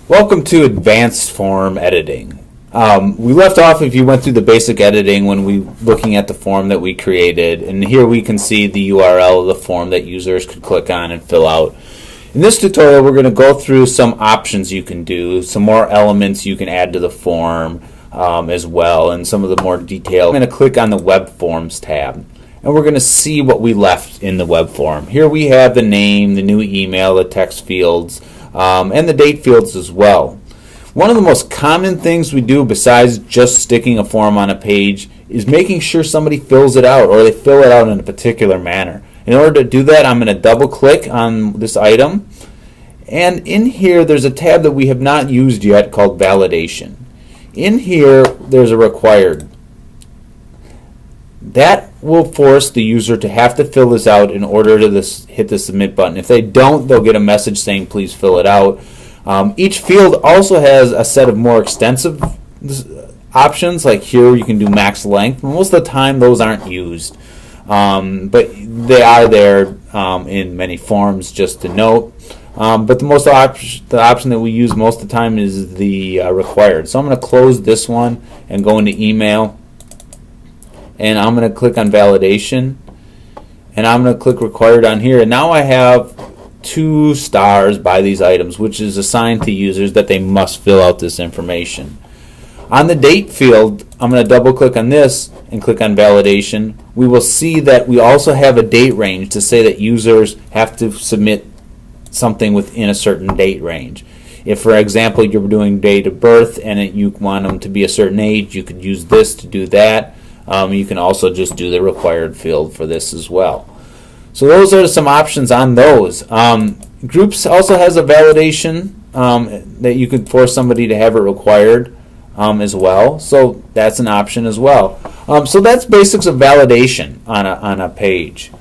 Welcome to Advanced Form Editing. We left off if you went through the basic editing when we looking at the form that we created, and here we can see the URL of the form that users could click on and fill out. In this tutorial we're going to go through some options you can do, some more elements you can add to the form as well, and some of the more detail. I'm going to click on the Web Forms tab, and we're going to see what we left in the web form. Here we have the name, the new email, the text fields, and the date fields as well. One of the most common things we do besides just sticking a form on a page is making sure somebody fills it out, or they fill it out in a particular manner. In order to do that, I'm going to double click on this item, and in here there's a tab that we have not used yet called Validation. In here there's a required. That will force the user to have to fill this out in order to hit the submit button. If they don't, they'll get a message saying please fill it out. Each field also has a set of more extensive options, like here you can do max length. Most of the time those aren't used, but they are there in many forms, just to note. But the option that we use most of the time is the required. So I'm going to close this one and go into email, and I'm going to click on validation, and I'm going to click required on here, and now I have 2 stars by these items, which is assigned to users that they must fill out this information. On the date field, I'm going to double click on this and click on validation. We will see that we also have a date range to say that users have to submit something within a certain date range. If, for example, you're doing date of birth and you want them to be a certain age, you could use this to do that. You can also just do the required field for this as well. So those are some options on those. Groups also has a validation that you could force somebody to have it required as well. So that's an option as well. So that's basics of validation on a page.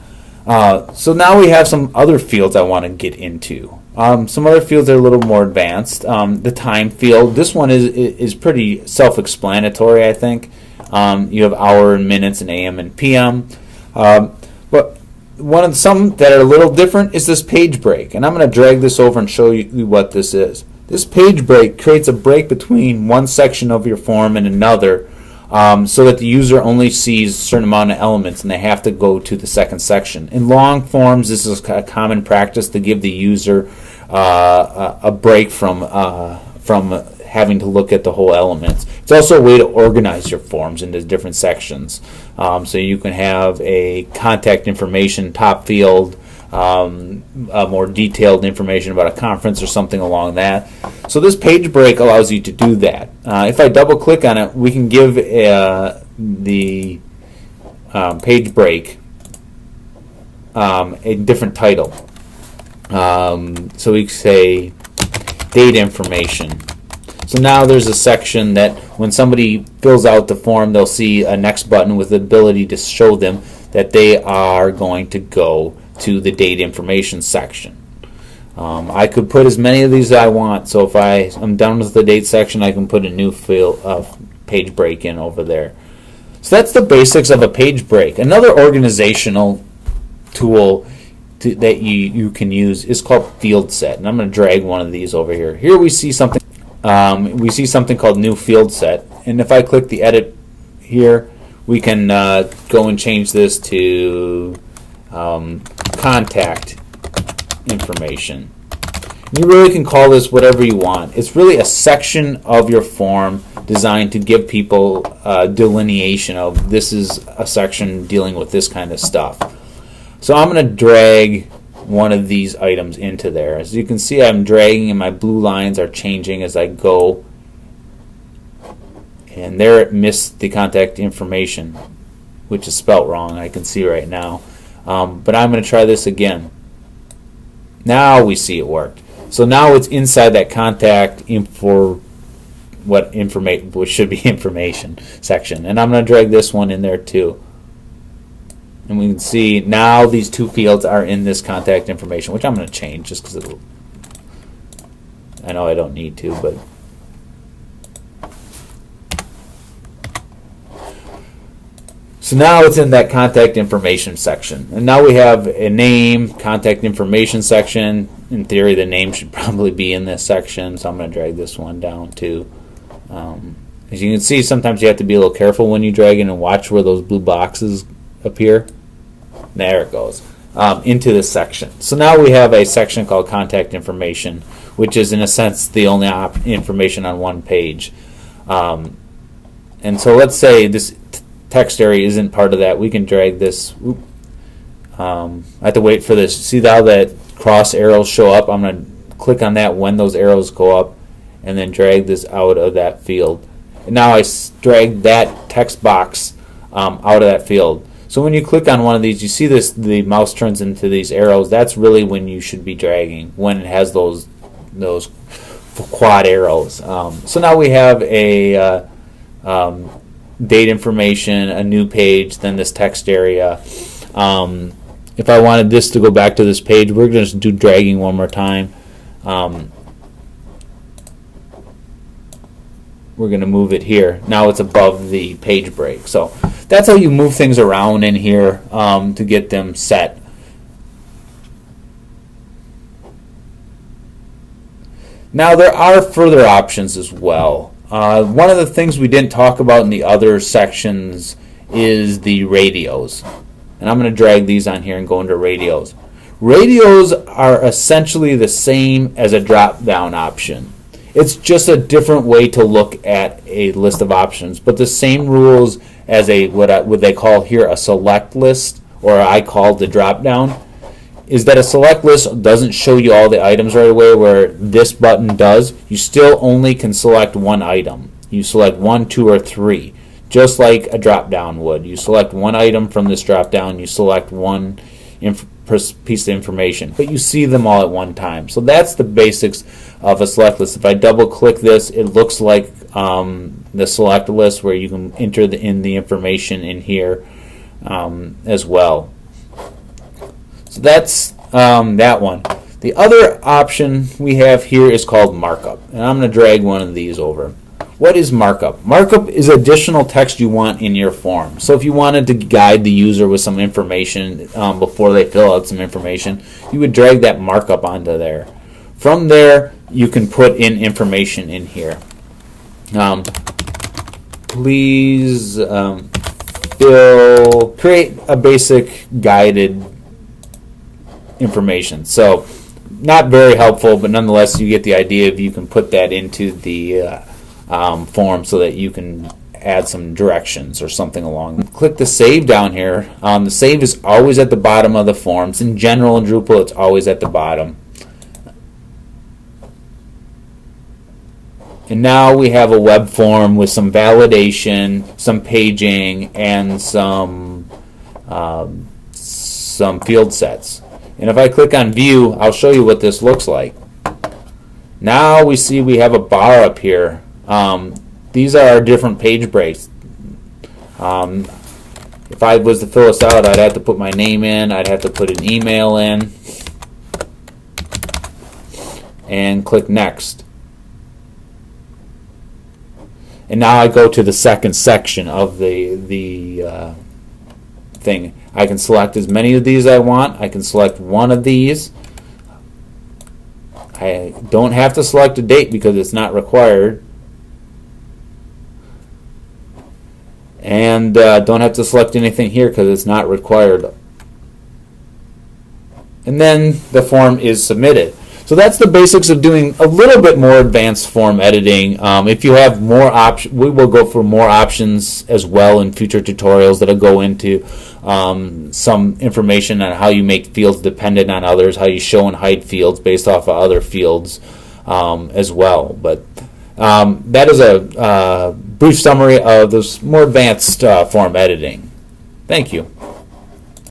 So now we have some other fields I want to get into. Some other fields that are a little more advanced. The time field. This one is pretty self-explanatory, I think. You have hour and minutes and AM and PM. But some that are a little different is this page break. And I'm going to drag this over and show you what this is. This page break creates a break between one section of your form and another, so that the user only sees a certain amount of elements and they have to go to the second section. In long forms, this is a common practice to give the user a break from having to look at the whole elements. It's also a way to organize your forms into different sections. So you can have a contact information top field, more detailed information about a conference or something along that. So this page break allows you to do that. If I double click on it, we can give the page break a different title. So we say date information. So now there's a section that when somebody fills out the form, they'll see a next button with the ability to show them that they are going to go to the date information section. I could put as many of these as I want, so if I'm done with the date section, I can put a new field page break in over there. So that's the basics of a page break. Another organizational tool that you can use is called field set, and I'm going to drag one of these over here. Here we see something called new field set, and if I click the edit here, we can go and change this to contact information. You really can call this whatever you want. It's really a section of your form designed to give people delineation of this is a section dealing with this kind of stuff. So I'm going to drag one of these items into there. As you can see, I'm dragging and my blue lines are changing as I go. And there it missed the contact information, which is spelt wrong, I can see right now. But I'm going to try this again. Now we see it worked. So now it's inside that contact info, which should be information section. And I'm going to drag this one in there too. And we can see now these 2 fields are in this contact information, which I'm going to change just because I know I don't need to, but so now it's in that contact information section. And now we have a name, contact information section, in theory, the name should probably be in this section, so I'm going to drag this one down too. As you can see, sometimes you have to be a little careful when you drag it and watch where those blue boxes appear. There it goes. Into this section. So now we have a section called contact information, which is in a sense the only information on one page. And so let's say this text area isn't part of that. We can drag this. I have to wait for this. See how that cross arrows show up? I'm going to click on that when those arrows go up and then drag this out of that field. And now I drag that text box out of that field. So when you click on one of these, you see this, the mouse turns into these arrows. That's really when you should be dragging, when it has those quad arrows. So now we have a date information, a new page, then this text area. If I wanted this to go back to this page, we're going to do dragging one more time. We're going to move it here. Now it's above the page break. So that's how you move things around in here to get them set. Now there are further options as well. One of the things we didn't talk about in the other sections is the radios. And I'm going to drag these on here and go into radios. Radios are essentially the same as a drop-down option. It's just a different way to look at a list of options, but the same rules as what they call here a select list, or I call the drop-down, is that a select list doesn't show you all the items right away where this button does. You still only can select one item. You select 1, 2, or 3, just like a drop-down would. You select one item from this drop-down, you select one piece of information, but you see them all at one time. So that's the basics of a select list. If I double click this, it looks like the select list where you can enter in the information in here as well. So that's that one. The other option we have here is called markup, and I'm going to drag one of these over. What is markup? Markup is additional text you want in your form. So if you wanted to guide the user with some information before they fill out some information, you would drag that markup onto there. From there, you can put in information in here. Please create a basic guided information. So not very helpful, but nonetheless you get the idea if you can put that into the form so that you can add some directions or something along. Click the save down here. The save is always at the bottom of the forms. In general in Drupal it's always at the bottom. And now we have a web form with some validation, some paging, and some field sets. And if I click on view, I'll show you what this looks like. Now we see we have a bar up here. These are our different page breaks. If I was to fill this out, I'd have to put my name in, I'd have to put an email in, and click next. And now I go to the second section of the thing. I can select as many of these I want. I can select one of these. I don't have to select a date because it's not required. And don't have to select anything here because it's not required. And then the form is submitted. So that's the basics of doing a little bit more advanced form editing. If you have more options, we will go for more options as well in future tutorials that'll go into some information on how you make fields dependent on others, how you show and hide fields based off of other fields as well. But that is a brief summary of this more advanced form editing. Thank you.